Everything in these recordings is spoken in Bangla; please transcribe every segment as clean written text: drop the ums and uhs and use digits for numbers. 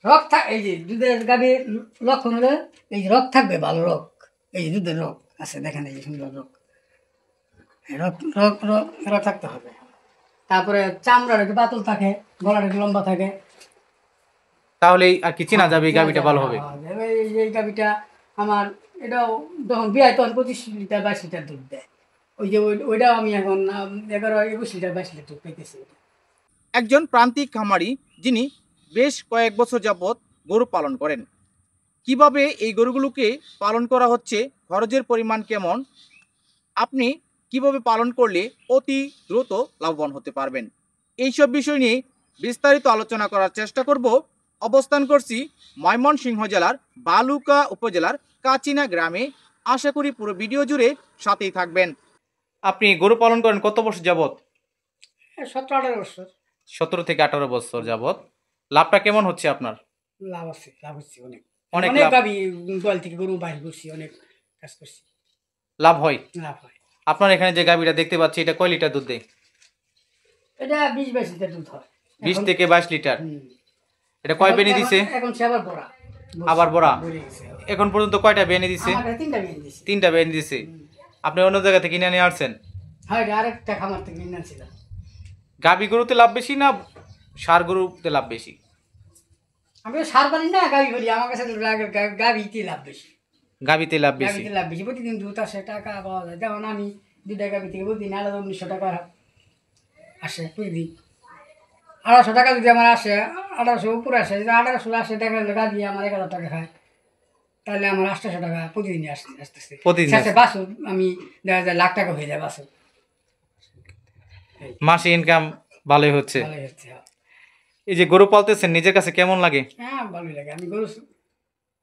রক এই যে দুধের গাভীর লক্ষণ হলে এই যে রক থাকবে, ভালো রক, এই যে দুধের রক আছে দেখেন, এই যে সুন্দর rock, rock rock rock rock থাকতে হবে। তারপরে চামড়ার একটু পাতল থাকে, গলাটা একটু লম্বা থাকে, তাহলেই আর কি চেনা যাবে এই গাভীটা ভালো হবে। এই গাভীটা আমার এটাও যখন বিয়ে তখন 25 লিটার 22 লিটার দুধ দেয়। ওই যে ওইটাও আমি এখন 11-21 লিটার 22 লিটার দুধ পেতেছি। একজন প্রান্তিক খামারি যিনি বেশ কয়েক বছর যাবৎ গরু পালন করেন, কিভাবে এই গরুগুলোকে পালন করা হচ্ছে, খরচের পরিমাণ কেমন, আপনি কিভাবে পালন করলে অতি দ্রুত লাভবান হতে পারবেন, এইসব বিষয় নিয়ে বিস্তারিত আলোচনা করার চেষ্টা করব। অবস্থান করছি ময়মনসিংহ জেলার বালুকা উপজেলার কাচিনা গ্রামে। আশা করি পুরো ভিডিও জুড়ে সাথেই থাকবেন। আপনি গরু পালন করেন কত বছর যাবৎ? 17-18 বছর। 17 থেকে 18 বছর যাবৎ। লাভটা কেমন হচ্ছে আপনার? লাভ আছে, লাভ হচ্ছে অনেক, অনেক অনেক লাভ। গাভী গোয়াল থেকে গরু বাইর করছি, অনেক কাজ করছি, লাভ হয়। লাভ হয়। আপনার এখানে যে গাভীটা দেখতে পাচ্ছি এটা কয় লিটার দুধ দেয়? এটা 20-22 লিটার দুধ হয়। 20 থেকে 22 লিটার। এটা কয় বেনি দিছে? এখন সে আবার বড়া, আবার বড়া। এখন পর্যন্ত কয়টা বেনি দিছে? আমার 3টা বেনি দিছে। 3টা বেনি দিছে। আপনি অন্য জায়গা থেকে কিনে নিয়ে আসছেন? হ্যাঁ, আরেকটা খামার থেকে কিনে আনছিলাম। গাভী গরুতে লাভ বেশি না ষাঁড় গরুতে লাভ বেশি? আমি সার পালি না, গাভী করি, আমার কাছে গাভীতে লাভ বেশি। গাভীতে লাভ বেশি। গাভীতে লাভ বেশি, প্রতিদিন দুধ আসে, টাকা পাওয়া যায়। যেমন আমি 2টা গাভী থেকে প্রতিদিন 1900 টাকা আসে প্রতিদিন। 1800 টাকা যদি আমার আসে, 1800 উপরে আসে, যদি 1800 আসে, দেখা গেলো গাভী আমার 1000 টাকা খায়, তাহলে আমার 800 টাকা প্রতিদিনই আসতেছে। প্রতিদিন বাছুর আমি দেখা যায় লাখ টাকা হয়ে যায় বাছুর। মাসে ইনকাম ভালোই হচ্ছে। ভালোই হচ্ছে। এই যে গরু পালতেছেন নিজের কাছে কেমন লাগে? হ্যাঁ, ভালোই লাগে। আমি গরু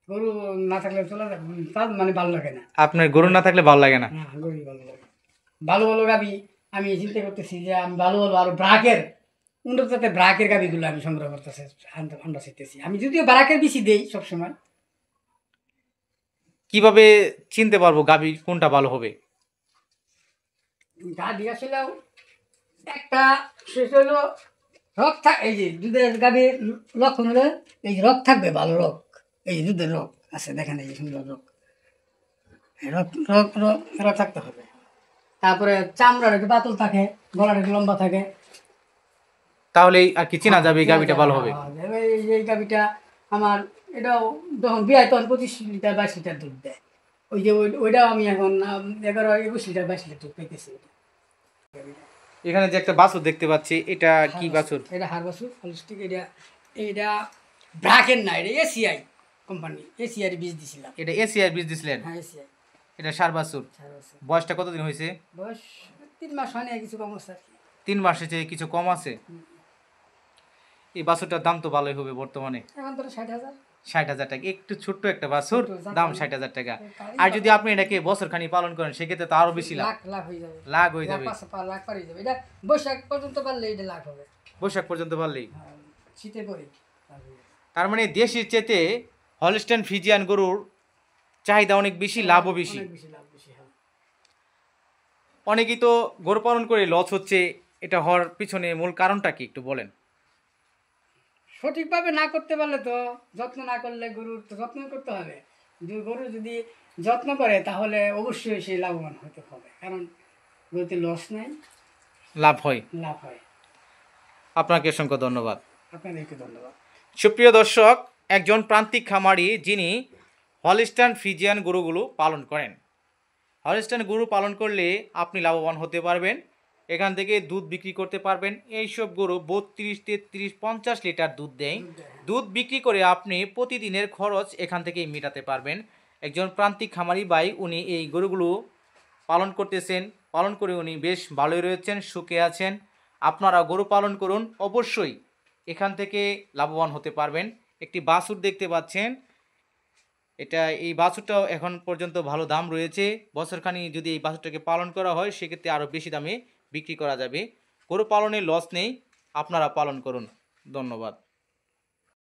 গরু না থাকলে চলে যাবে, মানে ভালো লাগে না। আপনার গরু না থাকলে ভালো লাগে না? হ্যাঁ, গরুই ভালো লাগে। ভালো ভালো গাভী আমি চিন্তা করতেছি যে আমি ভালো ভালো আরো ব্রাকের উন্নত জাতের ব্রাকের গাভীগুলো আমি সংগ্রহ করতেছি, আমরা শিখতেছি। আমি যদিও ব্রাকের বেশি দেই সবসময়। কিভাবে চিনতে পারবো গাভী কোনটা ভালো হবে? গাভী আসলে একটা শেষ হলো রক এই যে দুধের গাভীর লক্ষণ হলে এই যে রক থাকবে, ভালো রক, এই যে দুধের রক আছে দেখেন, এই যে সুন্দর rock, rock rock rock rock থাকতে হবে। তারপরে চামড়ার একটু পাতল থাকে, গলাটা একটু লম্বা থাকে, তাহলেই আর কি চেনা যাবে এই গাভীটা ভালো হবে। এই গাভীটা আমার এটাও যখন বিয়ে তখন 25 লিটার 22 লিটার দুধ দেয়। ওই যে ওইটাও আমি এখন 11-21 লিটার 22 লিটার দুধ পেতেছি। এখানে যে একটা বাছুর দেখতে পাচ্ছি, এটা কি বাছুর? এটা হার বাছুর হলিস্টিক। এটা ব্রাকের না, এটা এসিআই কোম্পানি, এসিআই বীজ দিছিলাম। এটা এসিআই বীজ দিছিলেন? হ্যাঁ, এসিআই। এটা ষাঁড় বাছুর। বয়সটা কতদিন হয়েছে? বয়স 3 মাস হয় না, কিছু কম আছে। 3 মাসের চেয়ে কিছু কম আছে। এই বাছুরটার দাম তো ভালোই হবে বর্তমানে। এখন তো 60,000। 60,000 টাকা। একটু ছোট্ট একটা বাছুর, দাম 60,000 টাকা। আর যদি আপনি এটাকে বছর খানি পালন করেন সেক্ষেত্রে তো আরো বেশি লাভ। লাখ হয়ে যাবে। লাখ হয়ে যাবে। লাখ পার হয়ে যাবে। এটা বৈশাখ পর্যন্ত পারলে এটা লাখ হবে। বৈশাখ পর্যন্ত পারলেই। শীতে পরে। তার মানে দেশির চেয়ে হলস্টাইন ফ্রিজিয়ান গরুর চাহিদা অনেক বেশি, লাভও বেশি। অনেকেই তো গরু পালন করে লস হচ্ছে, এটা হওয়ার পিছনে মূল কারণটা কি একটু বলেন? সঠিকভাবে না করতে পারলে তো, যত্ন না করলে গরুর তো যত্ন করতে হবে। গরু যদি যত্ন করে তাহলে অবশ্যই সে লাভবান হতে হবে, কারণ গরুতে লস নাই, লাভ হয়। লাভ হয়। আপনাকে অসংখ্য ধন্যবাদ। আপনাদেরকে ধন্যবাদ। সুপ্রিয় দর্শক, একজন প্রান্তিক খামারি যিনি হলস্টাইন ফ্রিজিয়ান গরুগুলো পালন করেন। হলস্টাইন গরু পালন করলে আপনি লাভবান হতে পারবেন, এখান থেকে দুধ বিক্রি করতে পারবেন। এইসব গরু 32, 33, 50 লিটার দুধ দেয়। দুধ বিক্রি করে আপনি প্রতিদিনের খরচ এখান থেকেই মেটাতে পারবেন। একজন প্রান্তিক খামারি ভাই উনি এই গরুগুলো পালন করতেছেন, পালন করে উনি বেশ ভালোই রয়েছেন, সুখে আছেন। আপনারা গরু পালন করুন, অবশ্যই এখান থেকে লাভবান হতে পারবেন। একটি বাছুর দেখতে পাচ্ছেন, এই বাছুরটাও এখন পর্যন্ত ভালো দাম রয়েছে। বছরখানি যদি এই বাছুরটাকে পালন করা হয় সেক্ষেত্রে আরও বেশি দামে বিক্রি করা যাবে। গরু পালনে লস নেই, আপনারা পালন করুন। ধন্যবাদ।